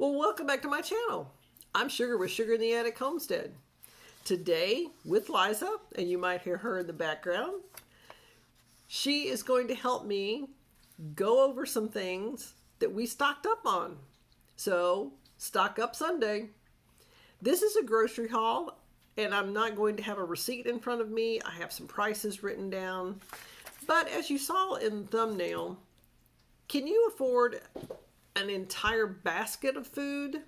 Well, welcome back to my channel. I'm Sugar with Sugar in the Attic Homestead. Today with Liza, and you might hear her in the background, she is going to help me go over some things that we stocked up on. So, Stock Up Sunday. This is a grocery haul, and I'm not going to have a receipt in front of me. I have some prices written down. But as you saw in the thumbnail, can you afford an entire basket of food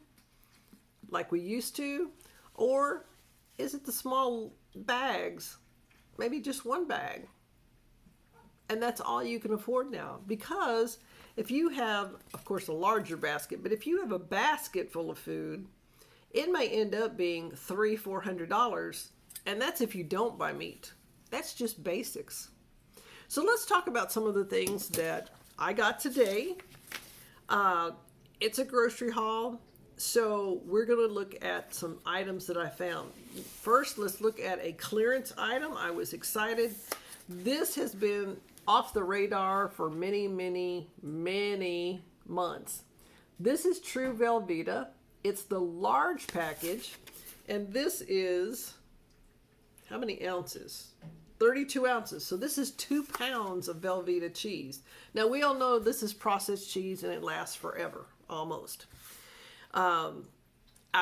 like we used to? Or is it the small bags? Maybe just one bag. And that's all you can afford now. Because if you have, of course, a larger basket, but if you have a basket full of food, it may end up being $300-400. And that's if you don't buy meat. That's just basics. So let's talk about some of the things that I got today. It's a grocery haul, so we're going to look at some items that I found. First, let's look at a clearance item. I was excited. This has been off the radar for many months. This is True Velveeta. It's the large package, and this is, how many ounces? 32 ounces. So this is 2 pounds of Velveeta cheese. Now we all know this is processed cheese and it lasts forever, almost. I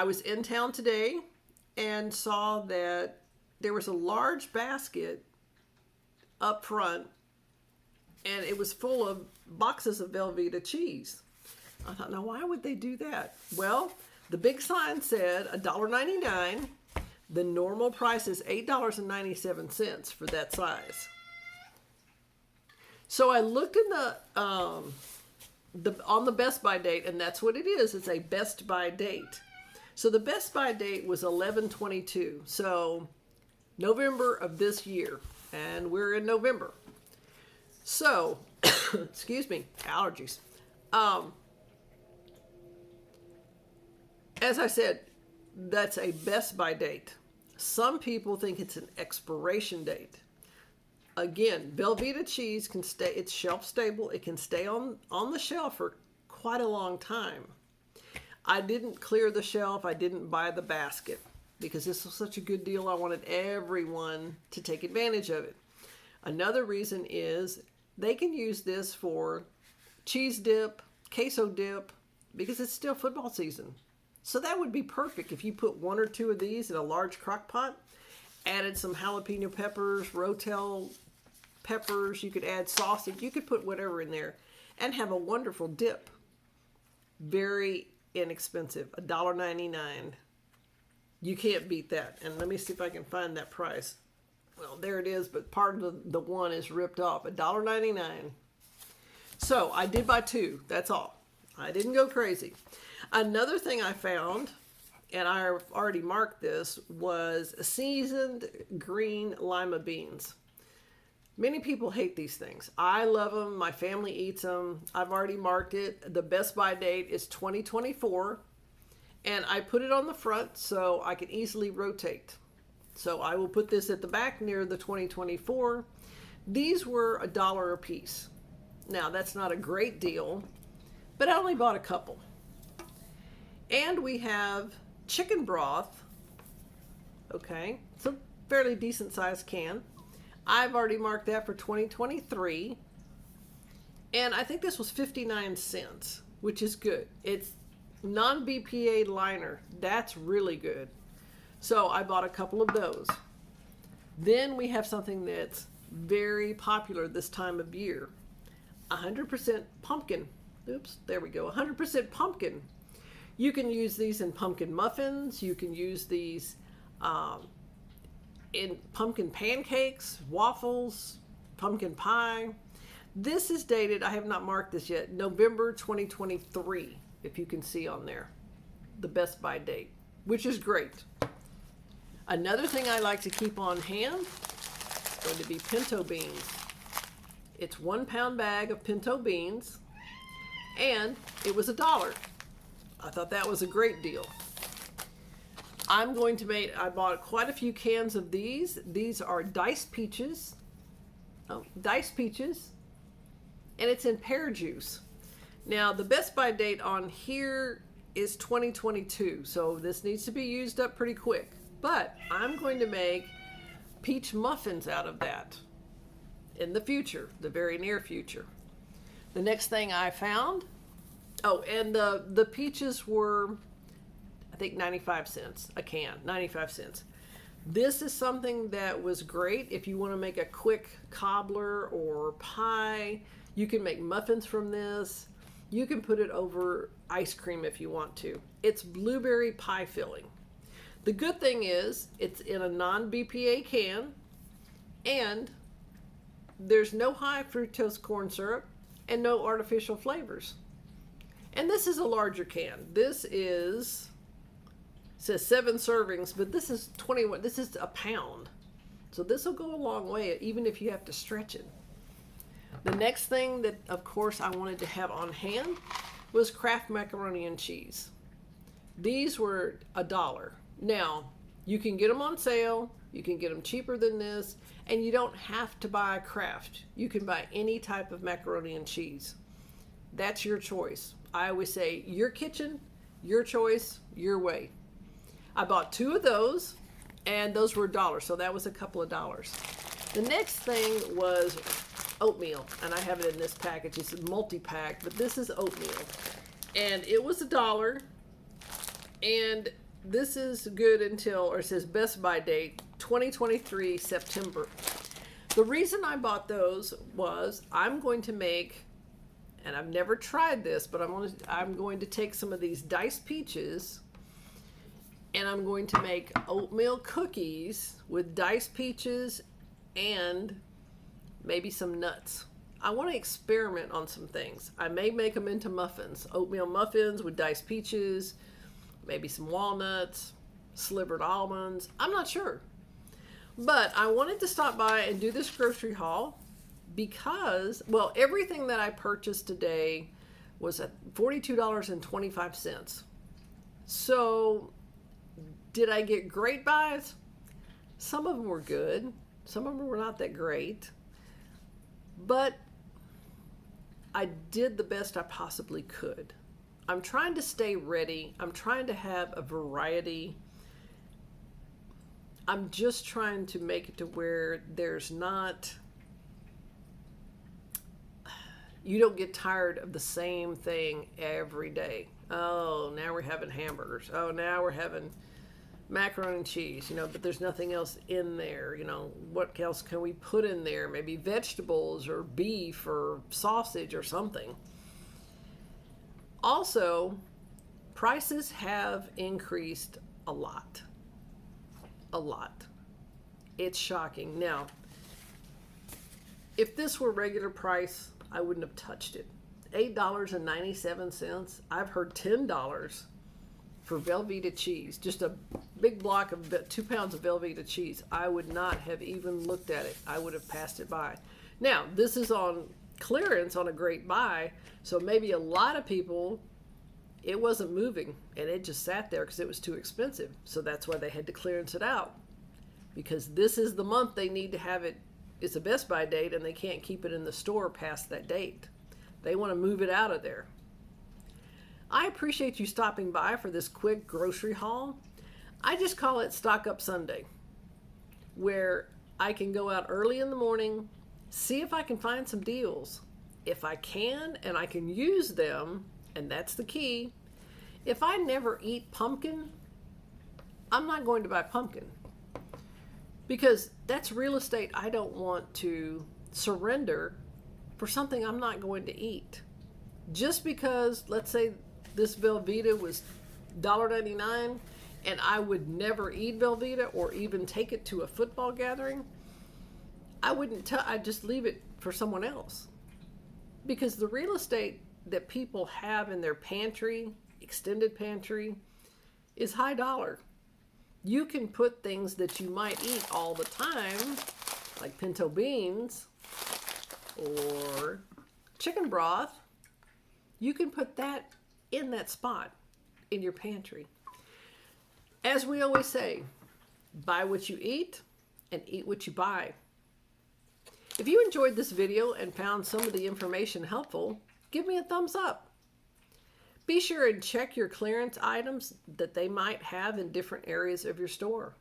was in town today and saw that there was a large basket up front and it was full of boxes of Velveeta cheese. I thought, now why would they do that? Well, the big sign said $1.99. The normal price is $8.97 for that size. So I looked in on the Best By date, and that's what it is. It's a Best By date. So the Best By date was 11/22. So November of this year, and we're in November. So, excuse me, allergies. As I said, that's a Best By date. Some people think it's an expiration date. Again, Velveeta cheese can stay, it's shelf stable. It can stay on the shelf for quite a long time. I didn't clear the shelf. I didn't buy the basket because this was such a good deal. I wanted everyone to take advantage of it. Another reason is they can use this for cheese dip, queso dip, because it's still football season. So that would be perfect if you put 1 or 2 of these in a large crock pot, added some jalapeno peppers, rotel peppers, you could add sausage, you could put whatever in there and have a wonderful dip. Very inexpensive, $1.99. You can't beat that. And let me see if I can find that price. Well, there it is, but part of the one is ripped off, $1.99. So I did buy 2, that's all. I didn't go crazy. Another thing I found, and I've already marked this, was seasoned green lima beans. Many people hate these things. I love them. My family eats them. I've already marked it. The Best By date is 2024, and I put it on the front so I can easily rotate. So I will put this at the back near the 2024. These were $1 a piece. Now, that's not a great deal, but I only bought a couple. And we have chicken broth. Okay, it's a fairly decent sized can. I've already marked that for 2023. And I think this was 59 cents, which is good. It's non-BPA liner. That's really good. So I bought a couple of those. Then we have something that's very popular this time of year. 100% pumpkin. Oops, there we go. 100% pumpkin. You can use these in pumpkin muffins. You can use these in pumpkin pancakes, waffles, pumpkin pie. This is dated, I have not marked this yet, November 2023, if you can see on there, the Best By date, which is great. Another thing I like to keep on hand is going to be pinto beans. It's 1 pound bag of pinto beans, and it was $1. I thought that was a great deal. I bought quite a few cans of these. These are diced peaches. Diced peaches. And it's in pear juice. Now, the Best By date on here is 2022, so this needs to be used up pretty quick. But I'm going to make peach muffins out of that in the future, the very near future. The next thing I found, oh, and the peaches were, I think, 95 cents a can, 95 cents. This is something that was great if you want to make a quick cobbler or pie. You can make muffins from this. You can put it over ice cream if you want to. It's blueberry pie filling. The good thing is it's in a non-BPA can, and there's no high fructose corn syrup and no artificial flavors. And this is a larger can. This is, it says 7 servings, but this is 21. This is a pound. So this will go a long way, even if you have to stretch it. The next thing that, of course, I wanted to have on hand was Kraft macaroni and cheese. These were $1. Now, you can get them on sale. You can get them cheaper than this. And you don't have to buy Kraft. You can buy any type of macaroni and cheese. That's your choice. I always say, your kitchen, your choice, your way. I bought 2 of those, and those were $1, so that was a couple of dollars. The next thing was oatmeal, and I have it in this package. It's a multi-pack, but this is oatmeal. And it was $1, and this is good until, or it says best by date, 2023 September. The reason I bought those was I'm going to make, and I've never tried this, but I'm going to take some of these diced peaches, and I'm going to make oatmeal cookies with diced peaches and maybe some nuts. I want to experiment on some things. I may make them into muffins, oatmeal muffins with diced peaches, maybe some walnuts, slivered almonds. I'm not sure. But I wanted to stop by and do this grocery haul because, well, everything that I purchased today was at $42.25. So, did I get great buys? Some of them were good. Some of them were not that great. But I did the best I possibly could. I'm trying to stay ready. I'm trying to have a variety. I'm just trying to make it to where there's not, you don't get tired of the same thing every day. Oh, now we're having hamburgers. Oh, now we're having macaroni and cheese, but there's nothing else in there. What else can we put in there? Maybe vegetables or beef or sausage or something. Also, prices have increased a lot. A lot. It's shocking. Now, if this were regular price, I wouldn't have touched it. $8.97. I've heard $10 for Velveeta cheese. Just a big block of 2 pounds of Velveeta cheese. I would not have even looked at it. I would have passed it by. Now, this is on clearance on a great buy, so maybe a lot of people, it wasn't moving and it just sat there because it was too expensive. So that's why they had to clearance it out, because this is the month they need to have it. It's a best by date and they can't keep it in the store past that date. They want to move it out of there. I appreciate you stopping by for this quick grocery haul. I just call it Stock Up Sunday, where I can go out early in the morning, see if I can find some deals. If I can and I can use them, and that's the key. If I never eat pumpkin, I'm not going to buy pumpkin, because that's real estate I don't want to surrender for something I'm not going to eat. Just because, let's say this Velveeta was $1.99 and I would never eat Velveeta or even take it to a football gathering, I'd just leave it for someone else. Because the real estate that people have in their pantry, extended pantry, is high dollar. You can put things that you might eat all the time, like pinto beans or chicken broth. You can put that in that spot in your pantry. As we always say, buy what you eat and eat what you buy. If you enjoyed this video and found some of the information helpful, give me a thumbs up. Be sure and check your clearance items that they might have in different areas of your store.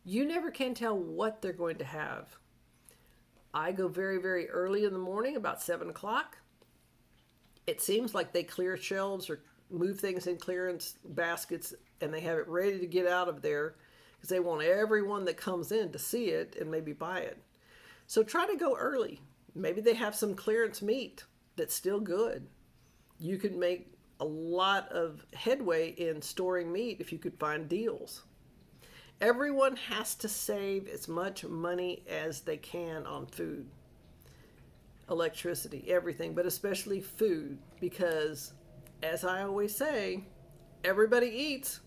You never can tell what they're going to have. I go very, very early in the morning, about 7 o'clock. It seems like they clear shelves or move things in clearance baskets and they have it ready to get out of there because they want everyone that comes in to see it and maybe buy it. So try to go early. Maybe they have some clearance meat that's still good. You could make a lot of headway in storing meat if you could find deals. Everyone has to save as much money as they can on food, electricity, everything, but especially food, because as I always say, everybody eats.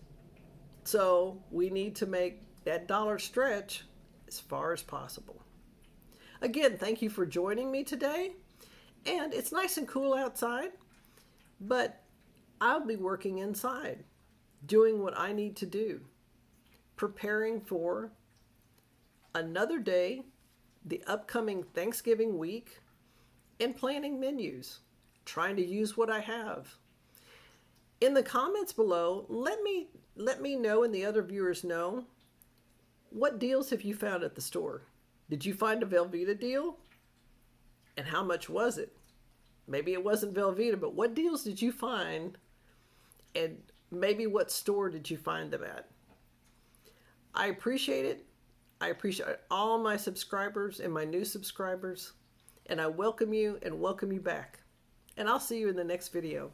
So we need to make that dollar stretch as far as possible. Again, thank you for joining me today. And it's nice and cool outside, but I'll be working inside, doing what I need to do, preparing for another day, the upcoming Thanksgiving week, and planning menus, trying to use what I have. In the comments below, let me know and the other viewers know, what deals have you found at the store? Did you find a Velveeta deal? And how much was it? Maybe it wasn't Velveeta, but what deals did you find? And maybe what store did you find them at? I appreciate it. I appreciate all my subscribers and my new subscribers. And I welcome you and welcome you back. And I'll see you in the next video.